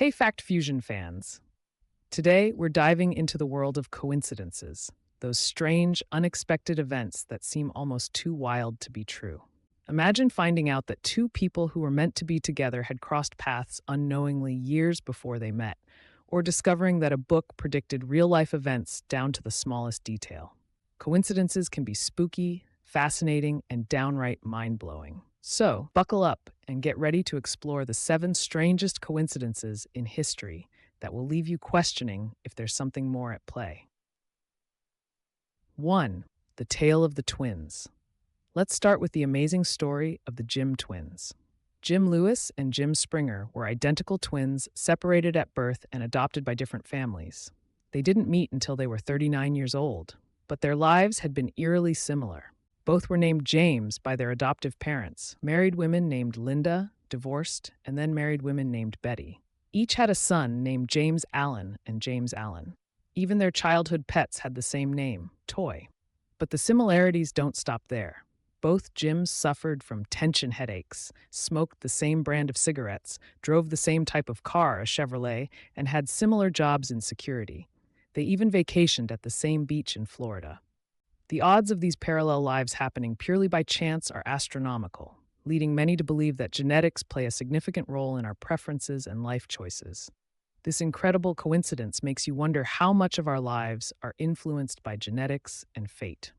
Hey, Fact Fusion fans. Today, we're diving into the world of coincidences, those strange, unexpected events that seem almost too wild to be true. Imagine finding out that two people who were meant to be together had crossed paths unknowingly years before they met, or discovering that a book predicted real life events down to the smallest detail. Coincidences can be spooky, fascinating, and downright mind blowing. So, buckle up and get ready to explore the seven strangest coincidences in history that will leave you questioning if there's something more at play. 1. The Tale of the Twins. Let's start with the amazing story of the Jim twins. Jim Lewis and Jim Springer were identical twins separated at birth and adopted by different families. They didn't meet until they were 39 years old, but their lives had been eerily similar. Both were named James by their adoptive parents, married women named Linda, divorced, and then married women named Betty. Each had a son named James Allen and James Allen. Even their childhood pets had the same name, Toy. But the similarities don't stop there. Both Jims suffered from tension headaches, smoked the same brand of cigarettes, drove the same type of car, a Chevrolet, and had similar jobs in security. They even vacationed at the same beach in Florida. The odds of these parallel lives happening purely by chance are astronomical, leading many to believe that genetics play a significant role in our preferences and life choices. This incredible coincidence makes you wonder how much of our lives are influenced by genetics and fate.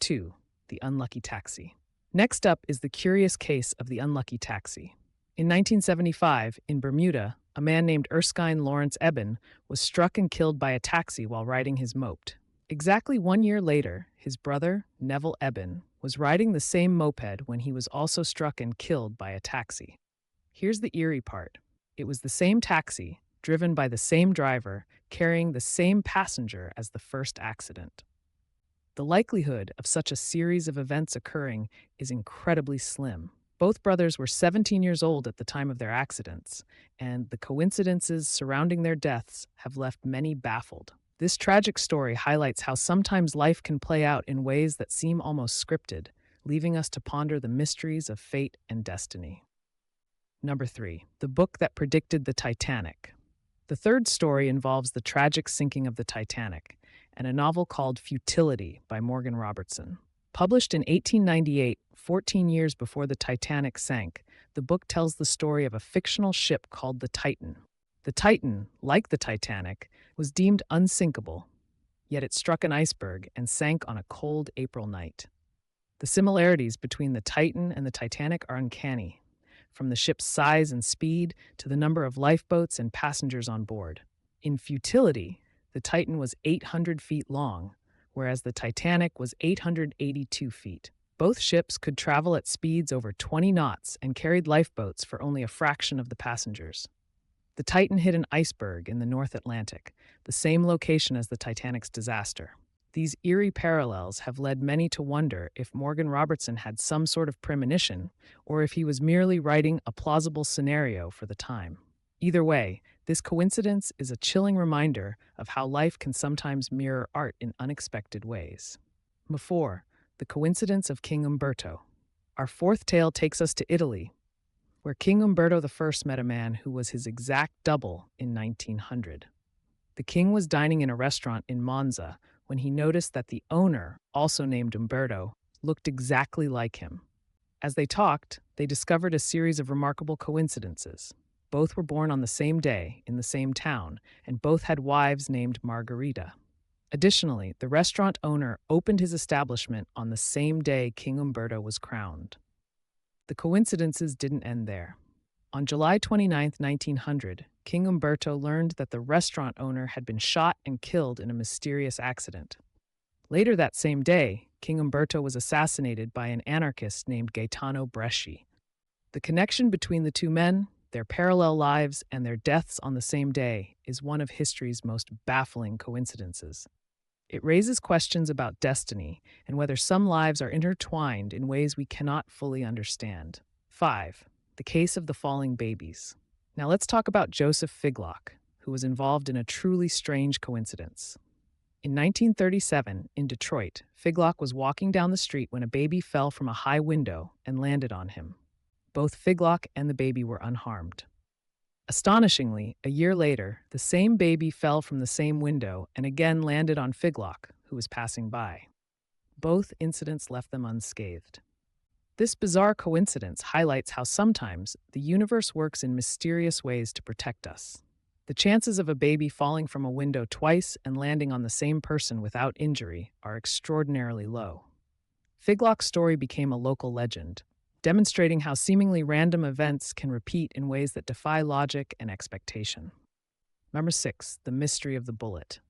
2. The Unlucky Taxi. Next up is the curious case of the unlucky taxi. In 1975, in Bermuda, a man named Erskine Lawrence Eben was struck and killed by a taxi while riding his moped. Exactly 1 year later, his brother, Neville Eben, was riding the same moped when he was also struck and killed by a taxi. Here's the eerie part. It was the same taxi, driven by the same driver, carrying the same passenger as the first accident. The likelihood of such a series of events occurring is incredibly slim. Both brothers were 17 years old at the time of their accidents, and the coincidences surrounding their deaths have left many baffled. This tragic story highlights how sometimes life can play out in ways that seem almost scripted, leaving us to ponder the mysteries of fate and destiny. Number 3. The book that predicted the Titanic. The third story involves the tragic sinking of the Titanic and a novel called Futility by Morgan Robertson. Published in 1898, 14 years before the Titanic sank, the book tells the story of a fictional ship called the Titan. The Titan, like the Titanic, was deemed unsinkable, yet it struck an iceberg and sank on a cold April night. The similarities between the Titan and the Titanic are uncanny, from the ship's size and speed to the number of lifeboats and passengers on board. In Futility, the Titan was 800 feet long, whereas the Titanic was 882 feet. Both ships could travel at speeds over 20 knots and carried lifeboats for only a fraction of the passengers. The Titan hit an iceberg in the North Atlantic, the same location as the Titanic's disaster. These eerie parallels have led many to wonder if Morgan Robertson had some sort of premonition, or if he was merely writing a plausible scenario for the time. Either way, this coincidence is a chilling reminder of how life can sometimes mirror art in unexpected ways. 4. The Coincidence of King Umberto. Our fourth tale takes us to Italy, where King Umberto I met a man who was his exact double in 1900. The king was dining in a restaurant in Monza when he noticed that the owner, also named Umberto, looked exactly like him. As they talked, they discovered a series of remarkable coincidences. Both were born on the same day, in the same town, and both had wives named Margarita. Additionally, the restaurant owner opened his establishment on the same day King Umberto was crowned. The coincidences didn't end there. On July 29, 1900, King Umberto learned that the restaurant owner had been shot and killed in a mysterious accident. Later that same day, King Umberto was assassinated by an anarchist named Gaetano Bresci. The connection between the two men, their parallel lives, and their deaths on the same day is one of history's most baffling coincidences. It raises questions about destiny and whether some lives are intertwined in ways we cannot fully understand. 5. The Case of the Falling Babies. Now let's talk about Joseph Figlock, who was involved in a truly strange coincidence. In 1937, in Detroit, Figlock was walking down the street when a baby fell from a high window and landed on him. Both Figlock and the baby were unharmed. Astonishingly, a year later, the same baby fell from the same window and again landed on Figlock, who was passing by. Both incidents left them unscathed. This bizarre coincidence highlights how sometimes the universe works in mysterious ways to protect us. The chances of a baby falling from a window twice and landing on the same person without injury are extraordinarily low. Figlock's story became a local legend, demonstrating how seemingly random events can repeat in ways that defy logic and expectation. Number 6, the mystery of the bullet.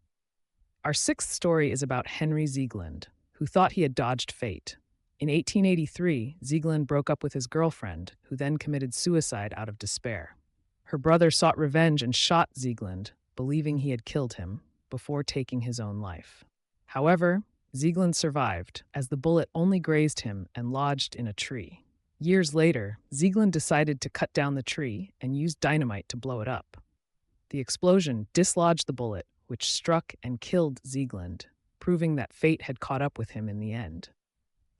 Our sixth story is about Henry Ziegland, who thought he had dodged fate. In 1883, Ziegland broke up with his girlfriend, who then committed suicide out of despair. Her brother sought revenge and shot Ziegland, believing he had killed him, before taking his own life. However, Ziegland survived, as the bullet only grazed him and lodged in a tree. Years later, Ziegland decided to cut down the tree and use dynamite to blow it up. The explosion dislodged the bullet, which struck and killed Ziegland, proving that fate had caught up with him in the end.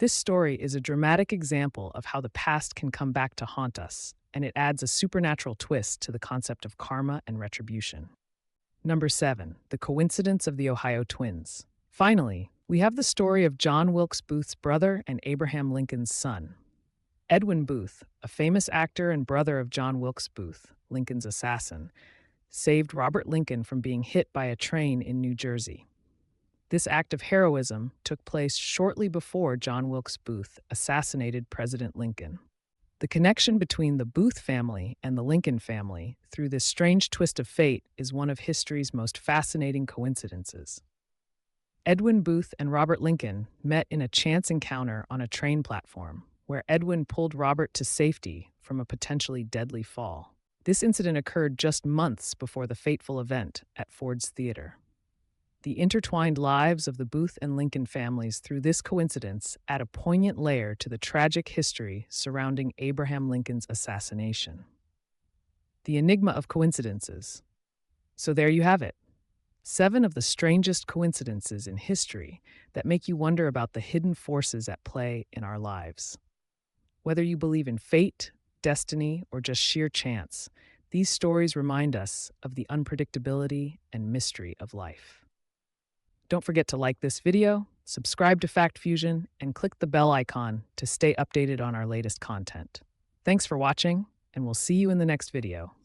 This story is a dramatic example of how the past can come back to haunt us, and it adds a supernatural twist to the concept of karma and retribution. Number 7, the coincidence of the Ohio twins. Finally, we have the story of John Wilkes Booth's brother and Abraham Lincoln's son. Edwin Booth, a famous actor and brother of John Wilkes Booth, Lincoln's assassin, saved Robert Lincoln from being hit by a train in New Jersey. This act of heroism took place shortly before John Wilkes Booth assassinated President Lincoln. The connection between the Booth family and the Lincoln family through this strange twist of fate is one of history's most fascinating coincidences. Edwin Booth and Robert Lincoln met in a chance encounter on a train platform, where Edwin pulled Robert to safety from a potentially deadly fall. This incident occurred just months before the fateful event at Ford's Theater. The intertwined lives of the Booth and Lincoln families through this coincidence add a poignant layer to the tragic history surrounding Abraham Lincoln's assassination. The enigma of coincidences. So there you have it. 7 of the strangest coincidences in history that make you wonder about the hidden forces at play in our lives. Whether you believe in fate, destiny, or just sheer chance, these stories remind us of the unpredictability and mystery of life. Don't forget to like this video, subscribe to Fact Fusion, and click the bell icon to stay updated on our latest content. Thanks for watching, and we'll see you in the next video.